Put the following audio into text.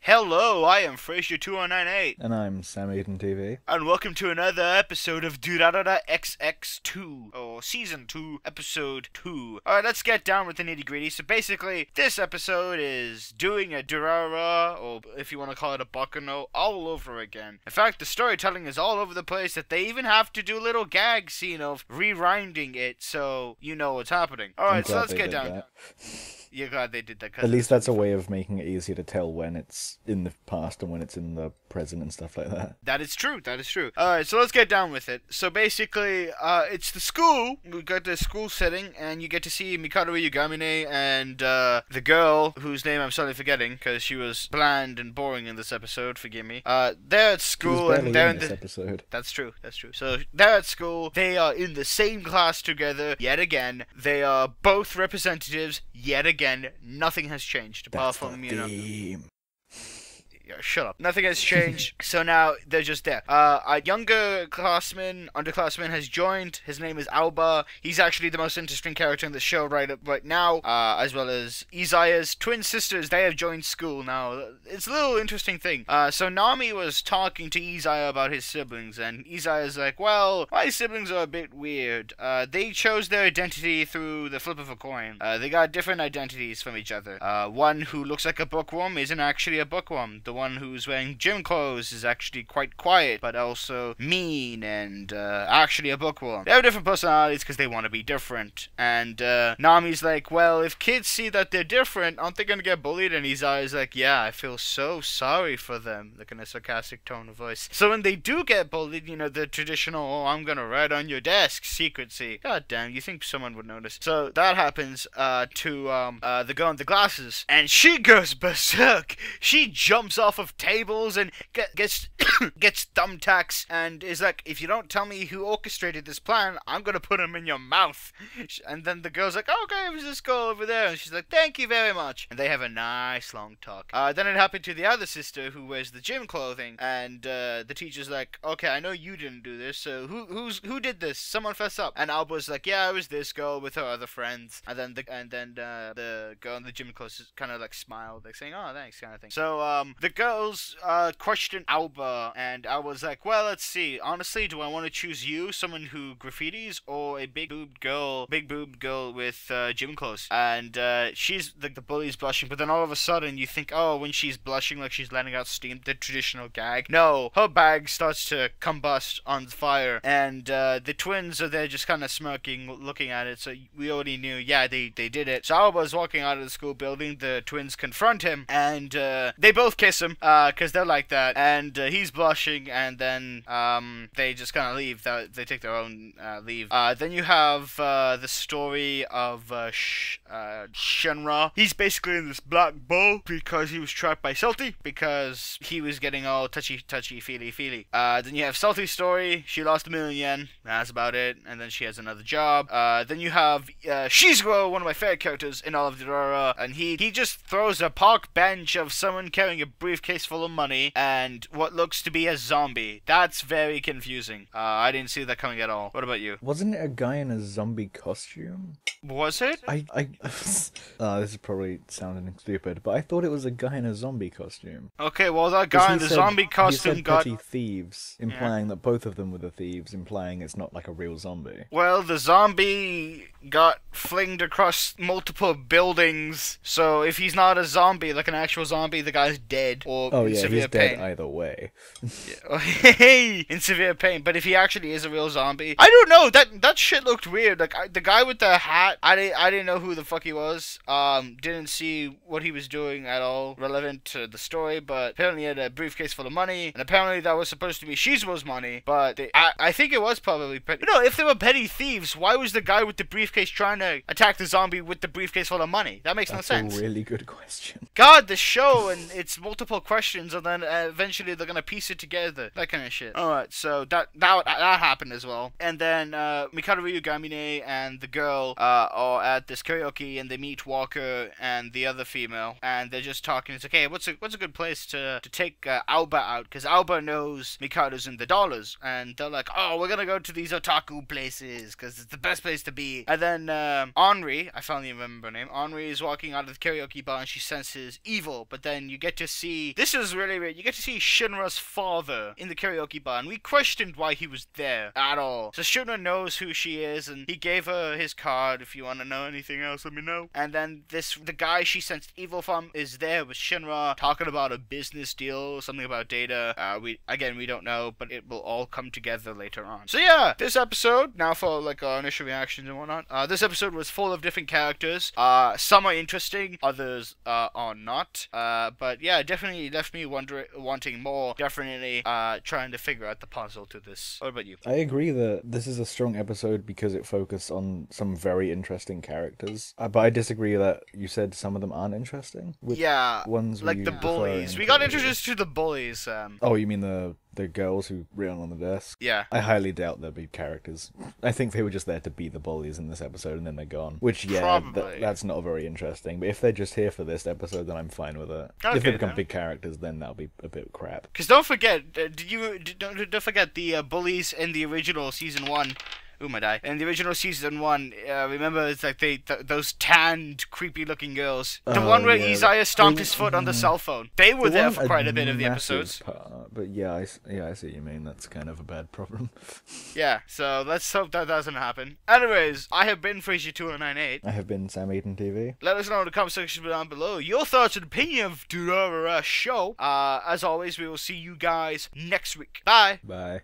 Hello, I am Frazier2098. And I'm Sam Eden TV. And welcome to another episode of Durarara XX2, or Season 2, Episode 2. Alright, let's get down with the nitty gritty. So basically, this episode is doing a Durarara, or if you want to call it a Baccano, all over again. In fact, the storytelling is all over the place that they even have to do a little gag scene of rewinding it so you know what's happening. Alright, so let's get down. You're glad they did that. At least that's a way of making it easier to tell when it's in the past and when it's in the present and stuff like that. That is true, that is true. Alright, so let's get down with it. So basically, it's the school. We got the school setting, and you get to see Mikado Yugamine and the girl, whose name I'm suddenly forgetting, because she was bland and boring in this episode, forgive me. They're at school, and they're in this episode. That's true, that's true. So, they're at school, they are in the same class together, yet again. They are both representatives, yet again. Nothing has changed apart from, you know. Shut up. Nothing has changed. So now they're just there. A younger underclassman has joined. His name is Alba. He's actually the most interesting character in the show right now. As well as Izaya's twin sisters. They have joined school now. It's a little interesting thing. So Nami was talking to Izaya about his siblings, and Izaya's like, well, my siblings are a bit weird. They chose their identity through the flip of a coin. They got different identities from each other. One who looks like a bookworm isn't actually a bookworm. The one who's wearing gym clothes is actually quite quiet, but also mean and actually a bookworm. They have different personalities because they want to be different. And Nami's like, well, if kids see that they're different, aren't they gonna get bullied? And Izaya's like, yeah, I feel so sorry for them, like in a sarcastic tone of voice. So when they do get bullied, you know, the traditional, oh, I'm gonna write on your desk secrecy. God damn, you think someone would notice? So that happens to the girl in the glasses, and she goes berserk. She jumps off of tables and gets gets thumbtacks and is like, if you don't tell me who orchestrated this plan, I'm gonna put him in your mouth. And then the girl's like, oh, okay, it was this girl over there, and she's like, thank you very much. And they have a nice long talk. Then it happened to the other sister who wears the gym clothing, and the teacher's like, okay, I know you didn't do this, so who did this? Someone fess up. And Alba's like, yeah, it was this girl with her other friends. And then the girl in the gym clothes kind of like smiled, like saying, oh, thanks, kind of thing. So the girls questioned Alba, and Alba's like, well, let's see. Honestly, do I want to choose you, someone who graffitis, or a big boobed girl with gym clothes? And she's like, the bully's blushing, but then all of a sudden you think, oh, when she's blushing like she's letting out steam, the traditional gag. No, her bag starts to combust on fire, and the twins are there just kind of smirking, looking at it. So we already knew, yeah, they did it. So Alba's walking out of the school building. The twins confront him, and they both kiss him because they're like that, and he's blushing, and then they just kind of leave. They take their own leave. Then you have the story of Shenra. He's basically in this black bowl because he was trapped by Salty, because he was getting all touchy feely. Then you have Salty's story. She lost 1 million yen. That's about it. And then she has another job. Then you have Shizuru, one of my favorite characters in all of Durarara, and he just throws a park bench of someone carrying a briefcase full of money and what looks to be a zombie. That's very confusing. I didn't see that coming at all. What about you? Wasn't it a guy in a zombie costume? Was it? This is probably sounding stupid, but I thought it was a guy in a zombie costume. Okay, well, that guy in the zombie costume he said petty thieves, implying that both of them were the thieves, implying it's not like a real zombie. Well, the zombie got flinged across multiple buildings, so if he's not a zombie, like an actual zombie, the guy's dead or in severe pain. Dead either way. In severe pain. But if he actually is a real zombie, I don't know. That shit looked weird. Like the guy with the hat, I didn't know who the fuck he was. Didn't see what he was doing at all relevant to the story. But apparently he had a briefcase full of money, and apparently that was supposed to be Shizuo's money. But I think it was probably petty. You know, if they were petty thieves, why was the guy with the briefcase trying to attack the zombie with the briefcase full of money? That makes no sense. That's a really good question. God, the show and its multiple questions, and then eventually they're gonna piece it together. That kind of shit. Alright, so that happened as well. And then Mikado Ryugamine and the girl are at this karaoke, and they meet Walker and the other female, and they're just talking. It's like, hey, what's a good place to take Alba out? Because Alba knows Mikado's in the dollars, and they're like, oh, we're gonna go to these otaku places because it's the best place to be. And then Henri, I finally remember her name. Henri is walking out of the karaoke bar, and she senses evil, but then you get to see this is really weird. You get to see Shinra's father in the karaoke bar, and we questioned why he was there at all. So Shinra knows who she is, and he gave her his card. If you want to know anything else, let me know. And then the guy she sensed evil from is there with Shinra, talking about a business deal, something about data. We don't know, but it will all come together later on. So yeah, this episode, now for like our initial reactions and whatnot, this episode was full of different characters. Some are interesting, others are not. But yeah, definitely left me wanting more. Definitely trying to figure out the puzzle to this. What about you? I agree that this is a strong episode because it focused on some very interesting characters. But I disagree that you said some of them aren't interesting. Yeah, ones like the bullies. We got introduced to the bullies. Oh, you mean the girls who written on the desk? Yeah. I highly doubt they'll be characters. I think they were just there to be the bullies in this episode and then they're gone. Which, yeah, that's not very interesting. But if they're just here for this episode, then I'm fine with it. Okay, if they become big characters, then that'll be a bit crap. Because don't forget, don't forget the bullies in the original season 1. Ooh, my die. In the original season 1, remember, it's like those tanned, creepy-looking girls. The one where Izaya stomped his foot on the cell phone. They were there for quite a bit of the episodes. But yeah, I see what you mean. That's kind of a bad problem. Yeah, so let's hope that doesn't happen. Anyways, I have been Freezy2098. I have been Sam Eaton TV. Let us know in the comment section down below your thoughts and opinion of Durarara Shou. As always, we will see you guys next week. Bye. Bye.